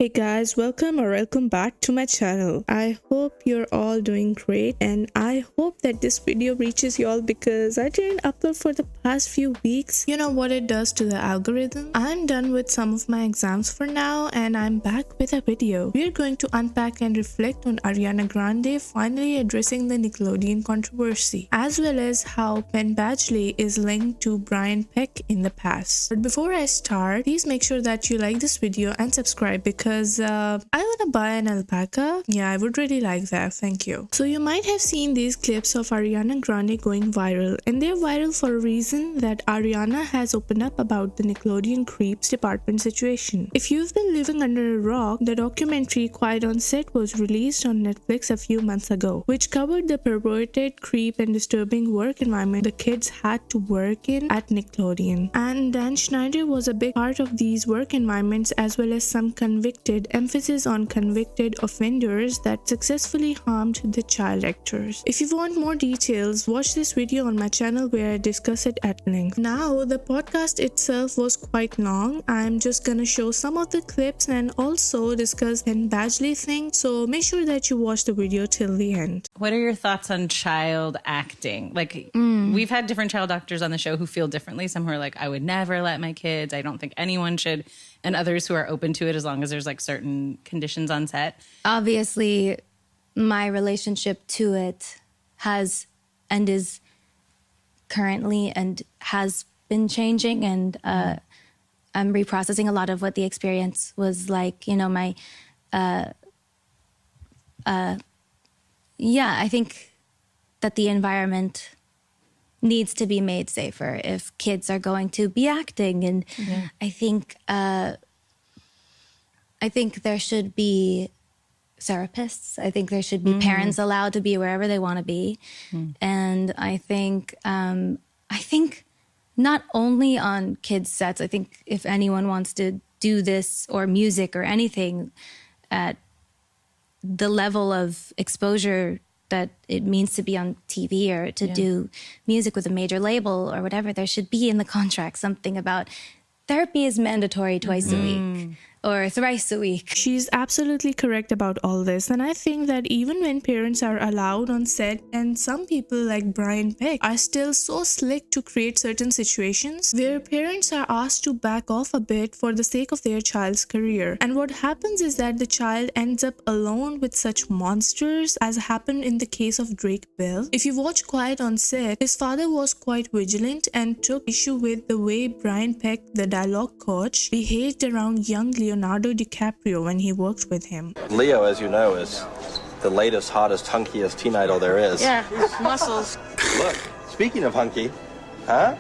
Hey guys, welcome back to my channel. I hope you're all doing great and I hope that this video reaches y'all because I didn't upload for the past few weeks. You know what it does to the algorithm? I'm done with some of my exams for now and I'm back with a video. We're going to unpack and reflect on Ariana Grande finally addressing the Nickelodeon controversy, as well as how Badgley is linked to Peck in the past. But before I start, please make sure that you like this video and subscribe because I want to buy an alpaca. Yeah, I would really like that. Thank you. So you might have seen these clips of Ariana Grande going viral, and they're viral for a reason that Ariana has opened up about the Nickelodeon Creeps department situation. If you've been living under a rock, the documentary Quiet on Set was released on Netflix a few months ago, which covered the perverted, creep and disturbing work environment the kids had to work in at Nickelodeon. And Dan Schneider was a big part of these work environments, as well as some emphasis on convicted offenders that successfully harmed the child actors. If you want more details, watch this video on my channel where I discuss it at length. Now, the podcast itself was quite long. I'm just gonna show some of the clips and also discuss the Badgley thing, so make sure that you watch the video till the end. What are your thoughts on child acting? Like, we've had different child actors on the show who feel differently. Some who are like, I would never let my kids, I don't think anyone should, and others who are open to it as long as there's like certain conditions on set. Obviously, my relationship to it has and is currently and has been changing, and I'm reprocessing a lot of what the experience was like. You know, my I think that the environment needs to be made safer if kids are going to be acting, and I think there should be therapists. I think there should be parents allowed to be wherever they want to be, and I think not only on kids' sets. I think if anyone wants to do this or music or anything at the level of exposure that it means to be on TV or to do music with a major label or whatever, there should be in the contract something about therapy is mandatory twice a week or thrice a week. She's absolutely correct about all this, and I think that even when parents are allowed on set, and some people like Peck are still so slick to create certain situations where parents are asked to back off a bit for the sake of their child's career. And what happens is that the child ends up alone with such monsters, as happened in the case of Drake Bell. If you watch Quiet on Set, his father was quite vigilant and took issue with the way Peck, the dialogue coach, behaved around young Leonardo DiCaprio when he worked with him. Leo, as you know, is the latest, hottest, hunkiest teen idol there is. Yeah, muscles. Look, speaking of hunky, huh?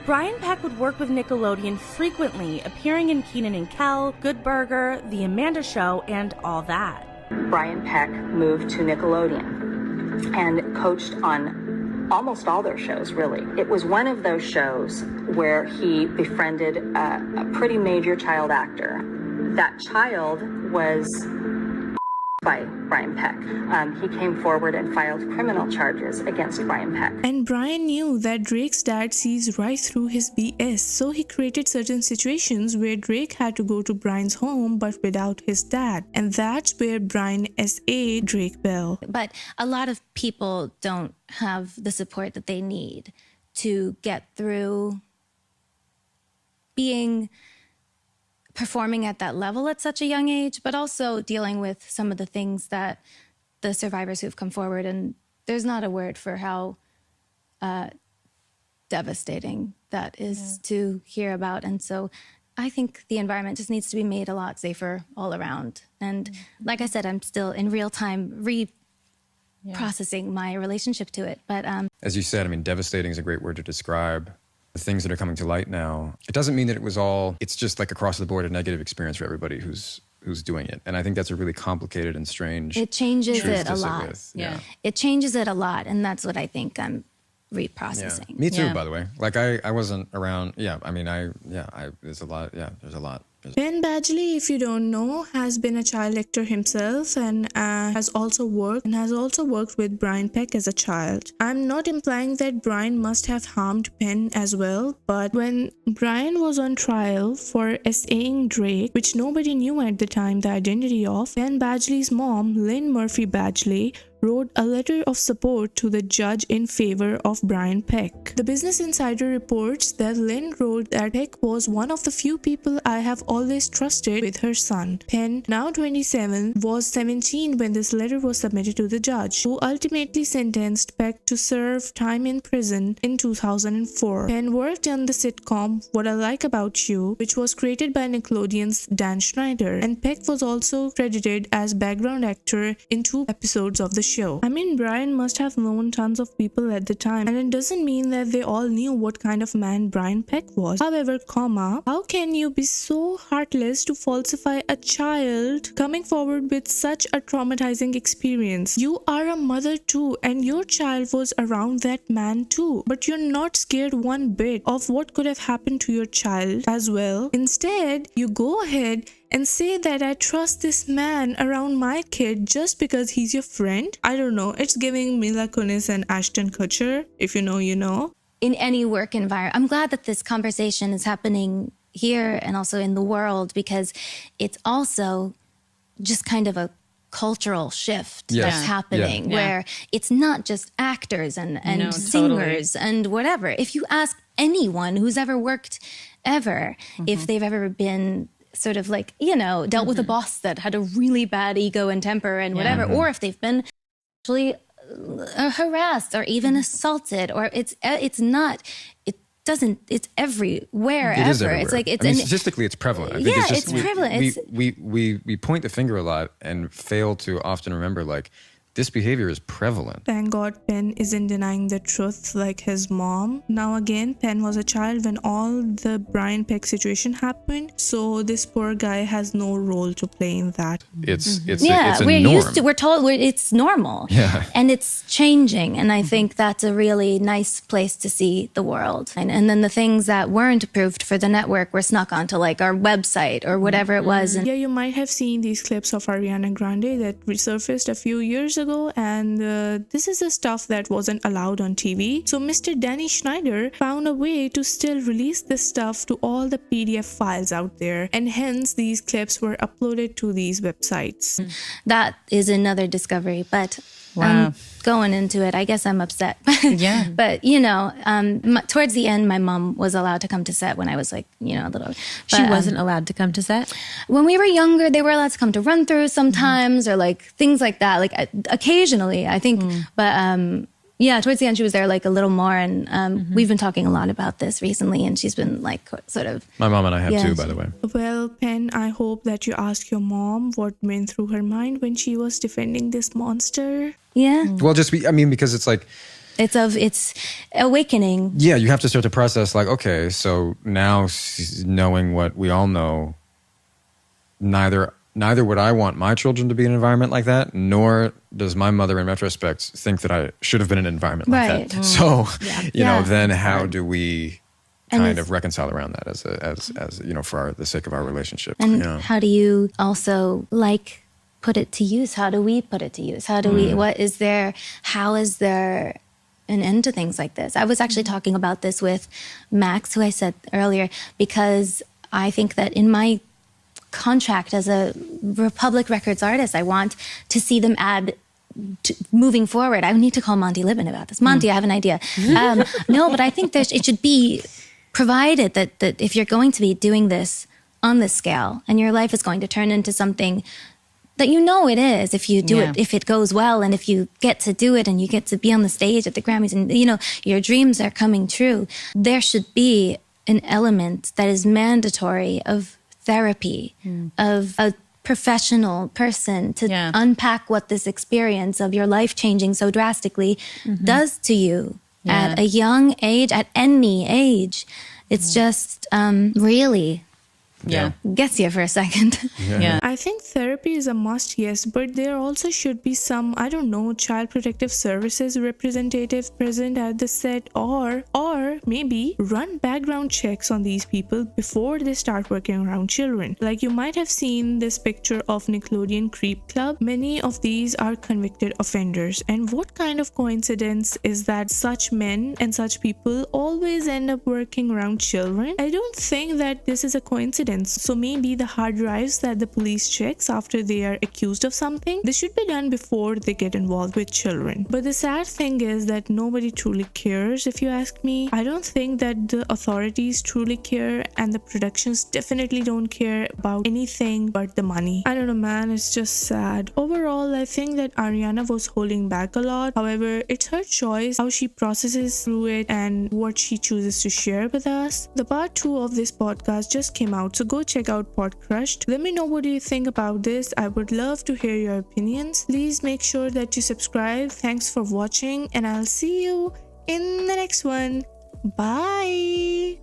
Peck would work with Nickelodeon frequently, appearing in Kenan and Kel, Good Burger, The Amanda Show, and all that. Peck moved to Nickelodeon and coached on almost all their shows, really. It was one of those shows where he befriended a pretty major child actor. That child was by Peck. He came forward and filed criminal charges against Peck. And Brian knew that Drake's dad sees right through his BS, so he created certain situations where Drake had to go to Brian's home but without his dad. And that's where Brian S.A. Drake Bell. But a lot of people don't have the support that they need to get through performing at that level at such a young age, but also dealing with some of the things that the survivors who've come forward, and there's not a word for how devastating that is to hear about. And so I think the environment just needs to be made a lot safer all around. And like I said, I'm still in real time processing my relationship to it. But as you said, I mean, devastating is a great word to describe the things that are coming to light now. It doesn't mean that it's just like across the board a negative experience for everybody who's doing it. And I think that's a really complicated and strange. It changes it a lot. Yeah. It changes it a lot. And that's what I think I'm reprocessing. Me too, by the way. Like I wasn't around. Yeah. I mean, there's a lot. Yeah. There's a lot Ben Badgley, if you don't know, has been a child actor himself and has also worked with Brian Peck as a child. I'm not implying that Brian must have harmed Penn as well, but when Brian was on trial for SAing Drake, which nobody knew at the time the identity of, Ben Badgley's mom, Lynn Murphy Badgley, wrote a letter of support to the judge in favor of Brian Peck. The Business Insider reports that Lynn wrote that Peck was one of the few people I have always trusted with her son. Penn, now 27, was 17 when this letter was submitted to the judge, who ultimately sentenced Peck to serve time in prison in 2004. Penn worked on the sitcom What I Like About You, which was created by Nickelodeon's Dan Schneider, and Peck was also credited as background actor in 2 episodes of the show. I mean, Brian must have known tons of people at the time, and it doesn't mean that they all knew what kind of man Brian Peck was. However, how can you be so heartless to falsify a child coming forward with such a traumatizing experience? You are a mother too, and your child was around that man too, but you're not scared one bit of what could have happened to your child as well. Instead, you go ahead and say that I trust this man around my kid just because he's your friend. I don't know, it's giving Mila Kunis and Ashton Kutcher. If you know, you know. In any work environment, I'm glad that this conversation is happening here and also in the world, because it's also just kind of a cultural shift that's happening where it's not just actors and No, singers totally. and whatever. If you ask anyone who's ever worked ever, if they've ever been sort of like, you know, dealt with a boss that had a really bad ego and temper and whatever, or if they've been actually harassed or even assaulted, or it's everywhere. It is everywhere. It's like I mean, statistically, it's prevalent. I think it's prevalent. We point the finger a lot and fail to often remember, like, this behavior is prevalent. Thank God Penn isn't denying the truth like his mom. Now again, Penn was a child when all the Brian Peck situation happened, so this poor guy has no role to play in that. It's a we're norm. used to. We're told it's normal. Yeah. And it's changing, and I think that's a really nice place to see the world. And then the things that weren't approved for the network were snuck onto like our website or whatever it was. And Yeah, you might have seen these clips of Ariana Grande that resurfaced a few years ago, and this is the stuff that wasn't allowed on TV. So Mr. Danny Schneider found a way to still release this stuff to all the PDF files out there, and hence these clips were uploaded to these websites. that is another discovery. But going into it, I guess I'm upset. Yeah. But, you know, towards the end, my mom was allowed to come to set when I was like, you know, a little. She wasn't allowed to come to set? When we were younger, they were allowed to come to run through sometimes, or like things like that, like occasionally, I think. But yeah, towards the end, she was there like a little more. And we've been talking a lot about this recently, and she's been like sort of. My mom and I have too, by the way. Well, Penn, I hope that you ask your mom what went through her mind when she was defending this monster. Yeah. Well, because it's like, It's awakening. yeah, you have to start to process, like, okay, so now knowing what we all know, neither would I want my children to be in an environment like that, nor does my mother, in retrospect, think that I should have been in an environment like Right. that. So, you know, Yeah. then how do we And kind it's- of reconcile around that as you know, for the sake of our relationship? And you know? how do you also like put it to use? How do we put it to use? How do we, how is there an end to things like this? I was actually talking about this with Max, who I said earlier, because I think that in my contract as a Republic Records artist, I want to see them add moving forward. I need to call Monty Libin about this. Monty, I have an idea. No, but I think it should be provided that if you're going to be doing this on this scale and your life is going to turn into something that you know it is, if you do it, if it goes well, and if you get to do it and you get to be on the stage at the Grammys, and you know your dreams are coming true, there should be an element that is mandatory of therapy, of a professional person to unpack what this experience of your life changing so drastically does to you at a young age, at any age. It's just really Yeah. Gets you for a second. Yeah. I think therapy is a must, yes, but there also should be some, I don't know, child protective services representatives present at the set, or maybe run background checks on these people before they start working around children. Like, you might have seen this picture of Nickelodeon Creep Club. Many of these are convicted offenders, and what kind of coincidence is that such men and such people always end up working around children? I don't think that this is a coincidence. So maybe the hard drives that the police checks after they are accused of something, this should be done before they get involved with children. But the sad thing is that nobody truly cares, if you ask me. I don't think that the authorities truly care, and the productions definitely don't care about anything but the money. I don't know, man, it's just sad. Overall, I think that Ariana was holding back a lot. However, it's her choice how she processes through it and what she chooses to share with us. The part 2 of this podcast just came out, so go check out Pod Crushed. Let me know what do you think about this. I would love to hear your opinions. Please make sure that you subscribe. Thanks for watching, and I'll see you in the next one. Bye.